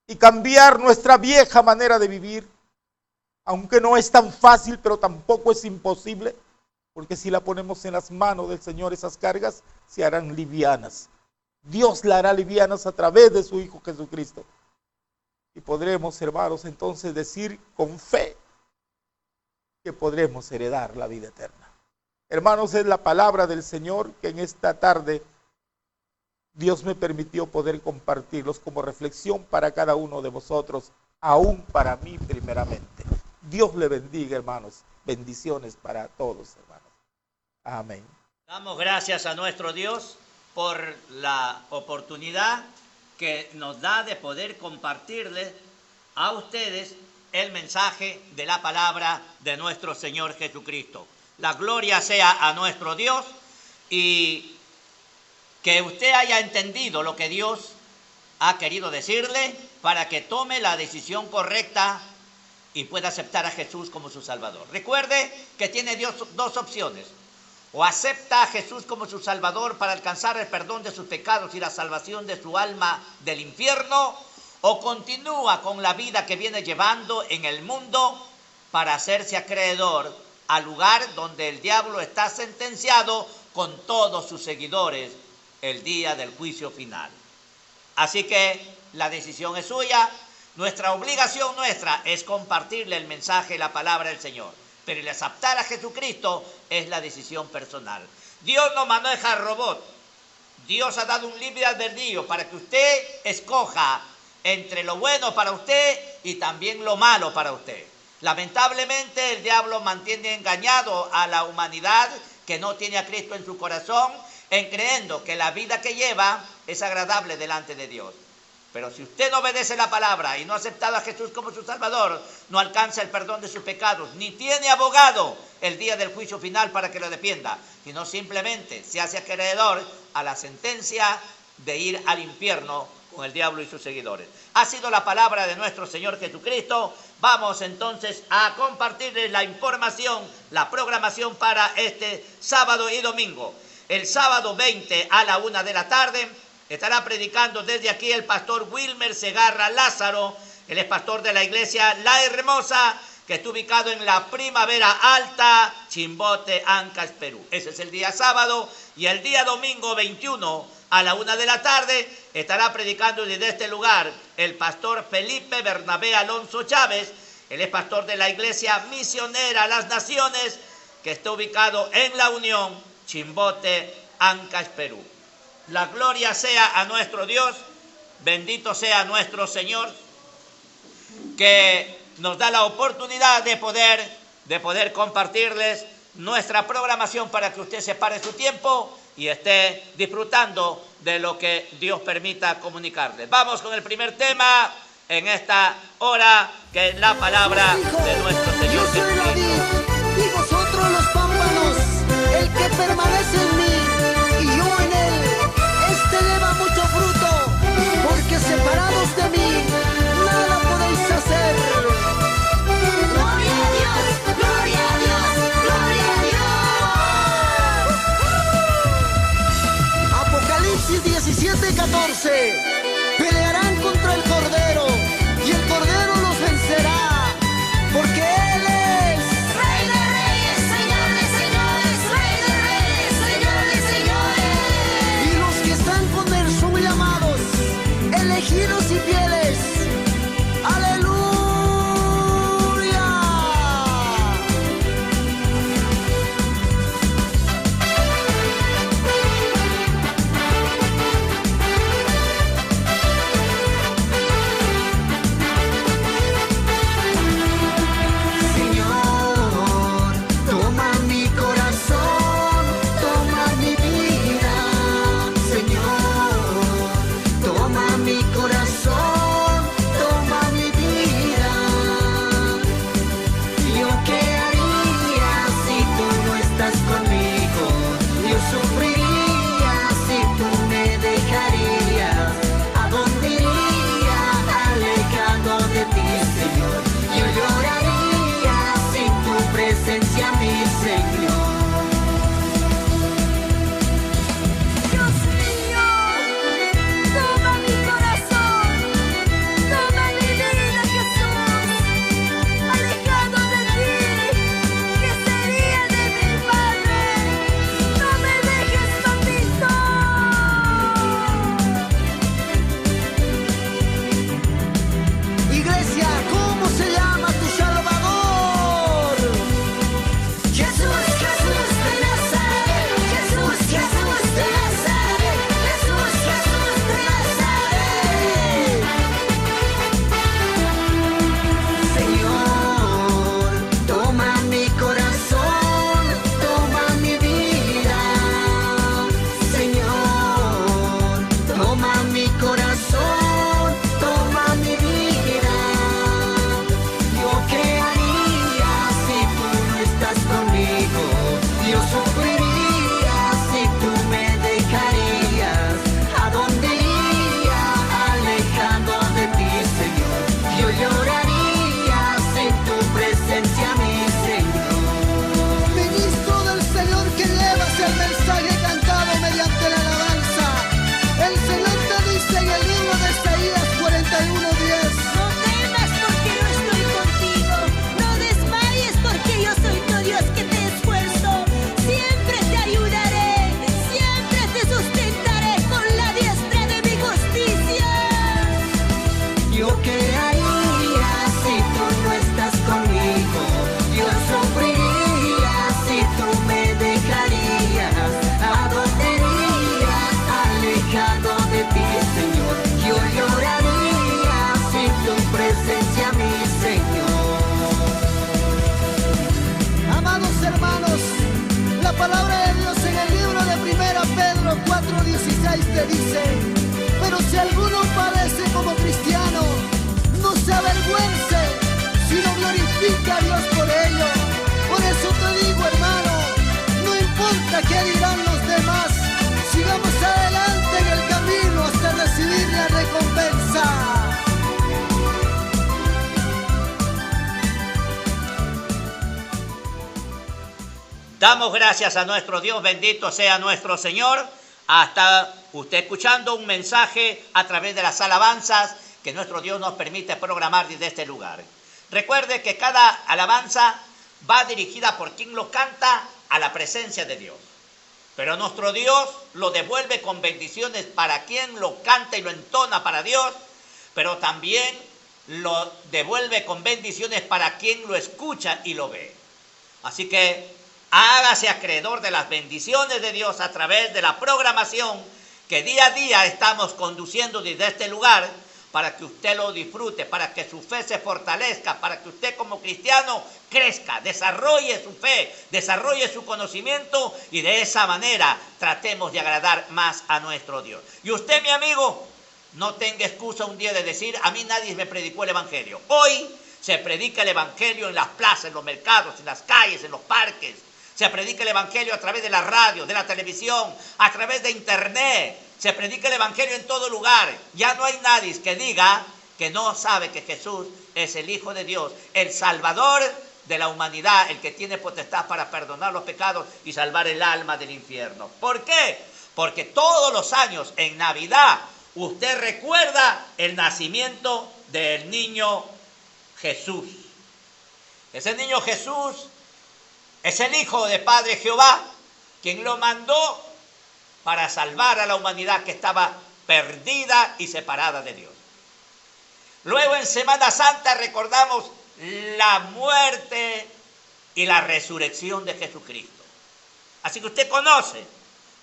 y cambiar nuestra vieja manera de vivir, aunque no es tan fácil, pero tampoco es imposible, porque si la ponemos en las manos del Señor, esas cargas se harán livianas. Dios la hará livianas a través de su Hijo Jesucristo. Y podremos, hermanos, entonces decir con fe que podremos heredar la vida eterna. Hermanos, es la palabra del Señor que en esta tarde Dios me permitió poder compartirlos como reflexión para cada uno de vosotros, aún para mí primeramente. Dios le bendiga, hermanos. Bendiciones para todos, hermanos. Amén. Damos gracias a nuestro Dios por la oportunidad que nos da de poder compartirles a ustedes el mensaje de la palabra de nuestro Señor Jesucristo. La gloria sea a nuestro Dios y que usted haya entendido lo que Dios ha querido decirle para que tome la decisión correcta y pueda aceptar a Jesús como su Salvador. Recuerde que tiene Dios dos opciones. O acepta a Jesús como su Salvador para alcanzar el perdón de sus pecados y la salvación de su alma del infierno, o continúa con la vida que viene llevando en el mundo para hacerse acreedor al lugar donde el diablo está sentenciado con todos sus seguidores el día del juicio final. Así que la decisión es suya. Nuestra obligación es compartirle el mensaje y la palabra del Señor. Pero el aceptar a Jesucristo es la decisión personal. Dios no maneja robot. Dios ha dado un libre albedrío para que usted escoja entre lo bueno para usted y también lo malo para usted. Lamentablemente el diablo mantiene engañado a la humanidad que no tiene a Cristo en su corazón, en creyendo que la vida que lleva es agradable delante de Dios. Pero si usted no obedece la palabra y no ha aceptado a Jesús como su Salvador, no alcanza el perdón de sus pecados, ni tiene abogado el día del juicio final para que lo defienda, sino simplemente se hace acreedor a la sentencia de ir al infierno con el diablo y sus seguidores. Ha sido la palabra de nuestro Señor Jesucristo. Vamos entonces a compartirles la información, la programación para este sábado y domingo. El sábado 20 a la 1 de la tarde estará predicando desde aquí el pastor Wilmer Segarra Lázaro. Él es pastor de la iglesia La Hermosa, que que está ubicado en la Primavera Alta, Chimbote, Ancash, Perú. Ese es el día sábado, y el día domingo 21 a la 1 de la tarde estará predicando desde este lugar el pastor Felipe Bernabé Alonso Chávez. Él es pastor de la Iglesia Misionera Las Naciones, que está ubicado en La Unión, Chimbote, Ancash, Perú. La gloria sea a nuestro Dios, bendito sea nuestro Señor, que nos da la oportunidad de poder compartirles nuestra programación para que usted separe su tiempo y esté disfrutando de lo que Dios permita comunicarles. Vamos con el primer tema en esta hora, que es la palabra de nuestro Señor. Yo soy la vid, y vosotros los pámpanos, el que permanece en mí y yo en él, este lleva mucho fruto, porque separados de mí, nada podéis hacer. Gloria a Dios, gloria a Dios, gloria a Dios. Apocalipsis 17:14. Pelearán contra el Cordero, y el Cordero los vencerá, porque Él es Rey de reyes, Señor de señores, Rey de reyes, Señor de señores. y los que están con Él son llamados, elegidos y fieles. ¡Aleluya! Señor, toma mi corazón, toma mi vida. Señor, toma mi corazón, toma mi vida. ¿Yo qué haría si tú no estás conmigo? Yo sufriría si tú me dejarías. ¿A dónde iría alejado de ti, Señor? Yo lloraría sin tu presencia, mi Señor. Dios mío, toma mi corazón, toma mi vida, Jesús. Alejado de ti, ¿qué sería de mi Padre? No me dejes, papito. Iglesia, ¿cómo se llama tu Salvador? Jesús, Jesús de Nazaret, Jesús, Jesús de Nazaret, Jesús, Jesús de Nazaret. Señor, toma mi corazón, toma mi vida. Señor, toma mi corazón, toma mi vida. ¿Yo qué haría si tú no estás conmigo? Yo sufriría si tú me dejarías. ¿A dónde iría alejado de ti, Señor? Yo lloraría sin tu presencia, mi Señor. Ministro del Señor, que llevas el mensaje cantado mediante la alabanza. El Señor te dice en el libro de Isaías 41:10. No temas porque yo estoy contigo, no desmayes porque yo soy tu Dios que te esfuerzo. Siempre te ayudaré, siempre te sustentaré con la diestra de mi justicia. ¿Yo qué haría si tú no estás conmigo? Yo sufriría si tú me dejarías. ¿A dónde iría alejado de ti, Señor? Yo lloraría sin tu presencia, mi Señor. Amados hermanos, la palabra de Dios en el libro de 1 Pedro 4:16 te dice: pero si alguno padece como cristiano, no se avergüence, sino glorifica a Dios por ello. Por eso te digo, hermano, no importa qué dirán los demás, sigamos adelante en el camino hasta recibir la recompensa. Damos gracias a nuestro Dios, bendito sea nuestro Señor. Hasta usted escuchando un mensaje a través de las alabanzas que nuestro Dios nos permite programar desde este lugar. Recuerde que cada alabanza va dirigida por quien lo canta a la presencia de Dios. Pero nuestro Dios lo devuelve con bendiciones para quien lo canta y lo entona para Dios, pero también lo devuelve con bendiciones para quien lo escucha y lo ve. Así que hágase acreedor de las bendiciones de Dios a través de la programación que día a día estamos conduciendo desde este lugar, para que usted lo disfrute, para que su fe se fortalezca, para que usted como cristiano crezca, desarrolle su fe, desarrolle su conocimiento y de esa manera tratemos de agradar más a nuestro Dios. Y usted, mi amigo, no tenga excusa un día de decir, a mí nadie me predicó el Evangelio. Hoy se predica el Evangelio en las plazas, en los mercados, en las calles, en los parques. Se predica el Evangelio a través de la radio, de la televisión, a través de internet. Se predica el Evangelio en todo lugar. Ya no hay nadie que diga que no sabe que Jesús es el Hijo de Dios, el Salvador de la humanidad, el que tiene potestad para perdonar los pecados y salvar el alma del infierno. ¿Por qué? Porque todos los años en Navidad usted recuerda el nacimiento del niño Jesús. Ese niño Jesús es el Hijo de Padre Jehová, quien lo mandó para salvar a la humanidad que estaba perdida y separada de Dios. Luego en Semana Santa recordamos la muerte y la resurrección de Jesucristo. Así que usted conoce,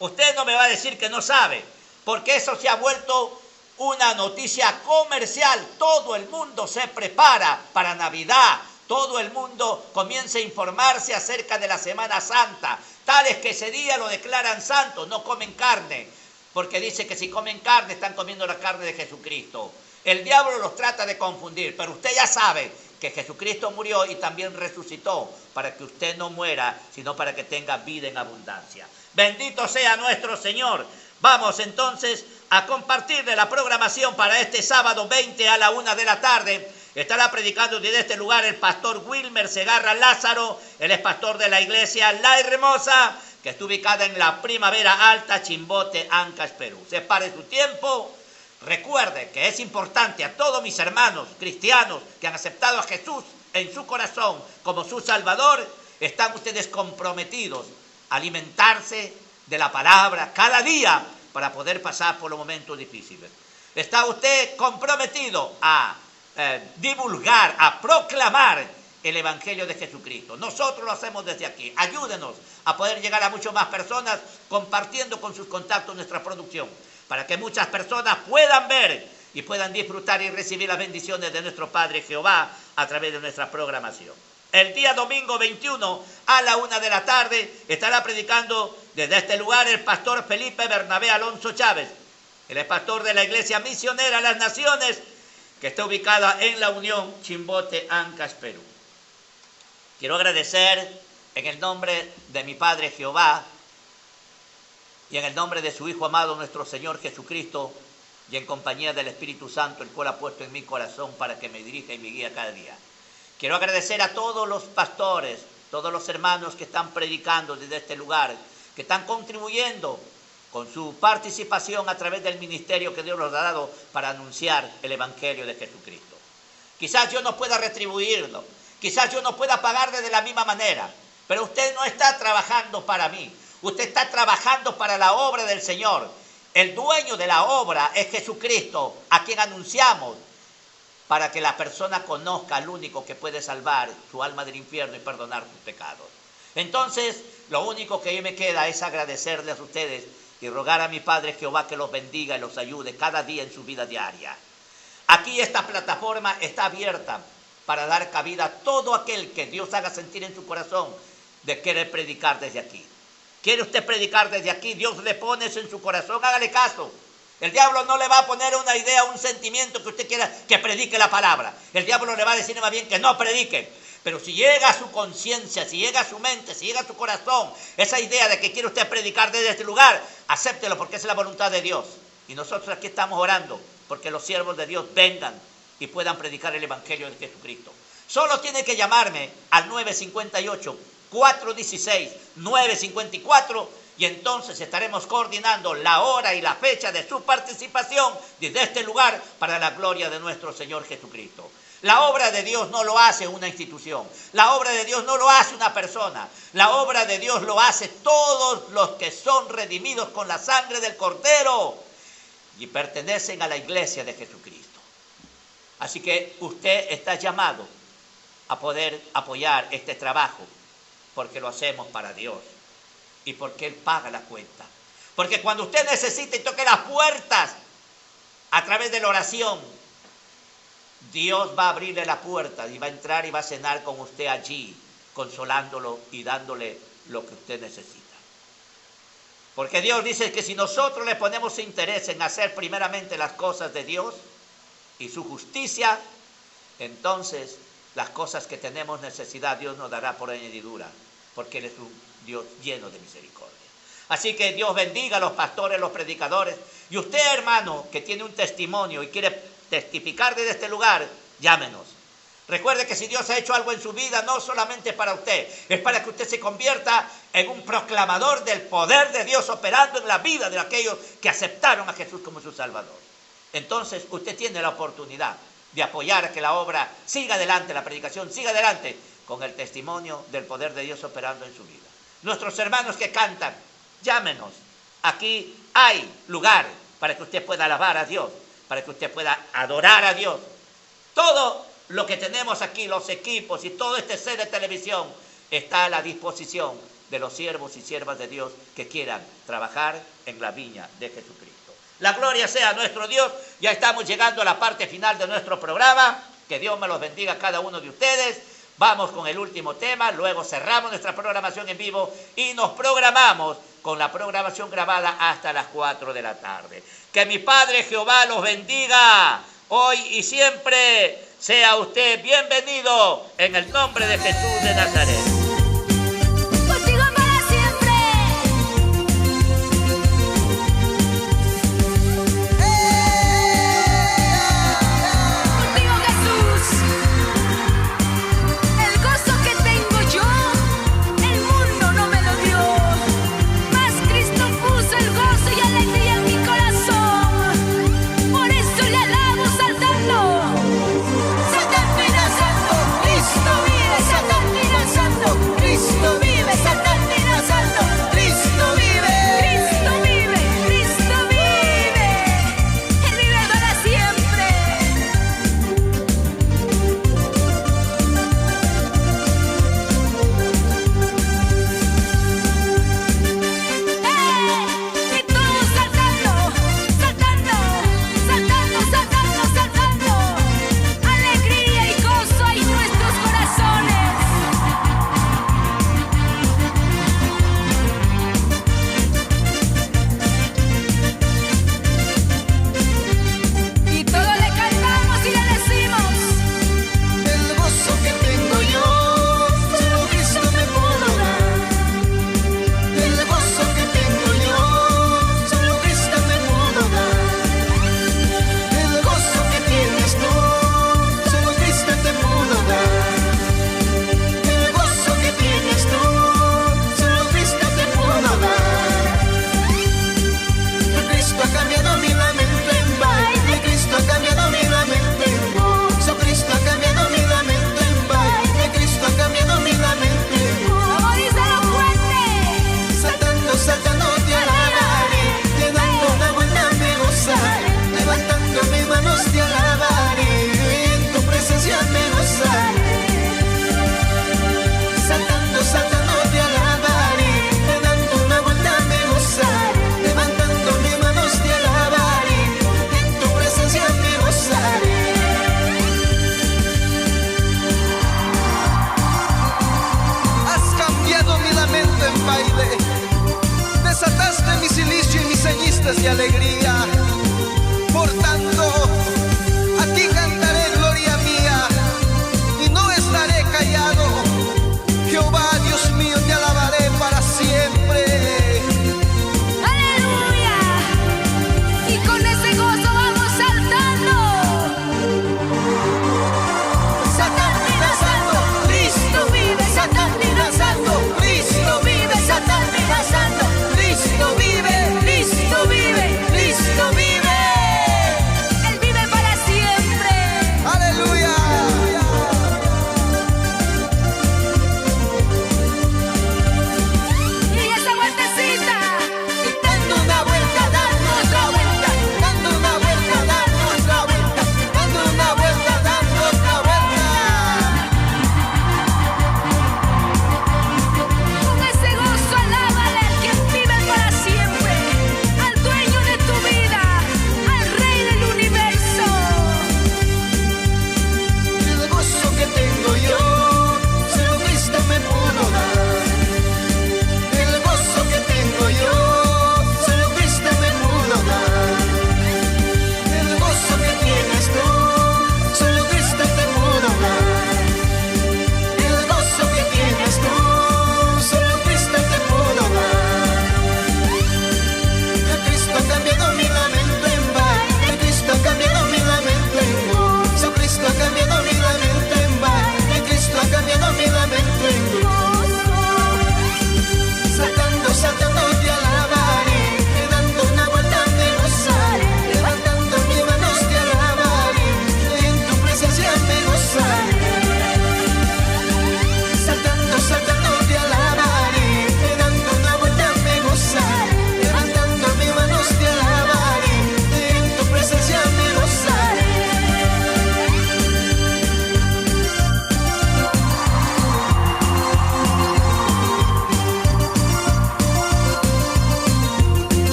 usted no me va a decir que no sabe, porque eso se ha vuelto una noticia comercial. Todo el mundo se prepara para Navidad. Todo el mundo comienza a informarse acerca de la Semana Santa. Tales que ese día lo declaran santo, no comen carne, porque dice que si comen carne están comiendo la carne de Jesucristo. El diablo los trata de confundir, pero usted ya sabe que Jesucristo murió y también resucitó para que usted no muera, sino para que tenga vida en abundancia. Bendito sea nuestro Señor. Vamos entonces a compartirle la programación para este sábado 20 a la 1 de la tarde. Estará predicando desde este lugar el pastor Wilmer Segarra Lázaro. Él es pastor de la iglesia La Hermosa, que está ubicada en la Primavera Alta, Chimbote, Ancash, Perú. Separe su tiempo. Recuerde que es importante a todos mis hermanos cristianos que han aceptado a Jesús en su corazón como su Salvador. Están ustedes comprometidos a alimentarse de la palabra cada día para poder pasar por los momentos difíciles. ¿Está usted comprometido a divulgar, a proclamar el Evangelio de Jesucristo? Nosotros lo hacemos desde aquí. Ayúdenos a poder llegar a muchas más personas compartiendo con sus contactos nuestra producción, para que muchas personas puedan ver y puedan disfrutar y recibir las bendiciones de nuestro Padre Jehová a través de nuestra programación. El día domingo 21 a la 1 de la tarde estará predicando desde este lugar el pastor Felipe Bernabé Alonso Chávez. Él es pastor de la Iglesia Misionera Las Naciones, que está ubicada en La Unión, Chimbote, Ancash, Perú. Quiero agradecer en el nombre de mi Padre Jehová y en el nombre de su Hijo amado, nuestro Señor Jesucristo, y en compañía del Espíritu Santo, el cual ha puesto en mi corazón para que me dirija y me guíe cada día. Quiero agradecer a todos los pastores, todos los hermanos que están predicando desde este lugar, que están contribuyendo con su participación a través del ministerio que Dios nos ha dado para anunciar el Evangelio de Jesucristo. Quizás yo no pueda retribuirlo, quizás yo no pueda pagarle de la misma manera, pero usted no está trabajando para mí, usted está trabajando para la obra del Señor. El dueño de la obra es Jesucristo, a quien anunciamos, para que la persona conozca al único que puede salvar su alma del infierno y perdonar sus pecados. Entonces, lo único que me queda es agradecerles a ustedes y rogar a mi Padre Jehová que los bendiga y los ayude cada día en su vida diaria. Aquí esta plataforma está abierta para dar cabida a todo aquel que Dios haga sentir en su corazón de querer predicar desde aquí. ¿Quiere usted predicar desde aquí? Dios le pone eso en su corazón, hágale caso. El diablo no le va a poner una idea, un sentimiento que usted quiera que predique la palabra. El diablo le va a decir más bien que no predique. Pero si llega a su conciencia, si llega a su mente, si llega a su corazón, esa idea de que quiere usted predicar desde este lugar, acéptelo porque es la voluntad de Dios. Y nosotros aquí estamos orando porque los siervos de Dios vengan y puedan predicar el Evangelio de Jesucristo. Solo tiene que llamarme al 958-416-954 y entonces estaremos coordinando la hora y la fecha de su participación desde este lugar para la gloria de nuestro Señor Jesucristo. La obra de Dios no lo hace una institución. La obra de Dios no lo hace una persona. La obra de Dios lo hace todos los que son redimidos con la sangre del Cordero y pertenecen a la iglesia de Jesucristo. Así que usted está llamado a poder apoyar este trabajo porque lo hacemos para Dios y porque Él paga la cuenta. Porque cuando usted necesite y toque las puertas a través de la oración, Dios va a abrirle la puerta y va a entrar y va a cenar con usted allí, consolándolo y dándole lo que usted necesita. Porque Dios dice que si nosotros le ponemos interés en hacer primeramente las cosas de Dios y su justicia, entonces las cosas que tenemos necesidad Dios nos dará por añadidura, porque Él es un Dios lleno de misericordia. Así que Dios bendiga a los pastores, los predicadores, y usted, hermano, que tiene un testimonio y quiere testificar desde este lugar, llámenos. Recuerde que si Dios ha hecho algo en su vida, no solamente para usted, es para que usted se convierta en un proclamador del poder de Dios operando en la vida de aquellos que aceptaron a Jesús como su Salvador. Entonces usted tiene la oportunidad de apoyar a que la obra siga adelante, la predicación siga adelante, con el testimonio del poder de Dios operando en su vida. Nuestros hermanos que cantan, llámenos. Aquí hay lugar para que usted pueda alabar a Dios, para que usted pueda adorar a Dios. Todo lo que tenemos aquí, los equipos y todo este set de televisión, está a la disposición de los siervos y siervas de Dios que quieran trabajar en la viña de Jesucristo. La gloria sea a nuestro Dios. Ya estamos llegando a la parte final de nuestro programa. Que Dios me los bendiga a cada uno de ustedes. Vamos con el último tema, luego cerramos nuestra programación en vivo y nos programamos con la programación grabada hasta las 4 de la tarde. Que mi Padre Jehová los bendiga hoy y siempre. Sea usted bienvenido en el nombre de Jesús de Nazaret. Contigo para siempre. Contigo, Jesús. El gozo que tengo yo, el mundo no me lo dio. Mas Cristo puso el gozo y alegría en mi corazón. Por eso le alabo saltando. Cristo vive, Satán amenazando. Cristo vive, Cristo vive, Cristo vive. Él vive para siempre. Y todos saltando, saltando, saltando, saltando, saltando. Alegría y gozo hay en nuestros corazones. Y todo le cantamos y le decimos: El gozo que tengo yo, solo Cristo me pudo dar. El gozo que tengo yo, solo Cristo me pudo dar. El gozo que tienes tú, solo Cristo te pudo dar. El gozo que tienes tú, solo Cristo te pudo dar. Cristo ha cambiado mi lamento en baile, Cristo ha cambiado mi lamento en gozo, Cristo ha cambiado mi lamento en baile, Cristo ha cambiado mi lamento en gozo. como dice lo fuerte. Saltando, saltando te alabaré, te dando una vuelta me gozaré, levantando mis manos te alabaré, en tu presencia me gozaré. Saltando, saltando te alabaré, te dando una vuelta me gozaré, levantando mis manos te alabaré, en tu presencia me gozaré. Has cambiado mi lamento en baile, desataste mi silicio y mis ceñistas de alegría.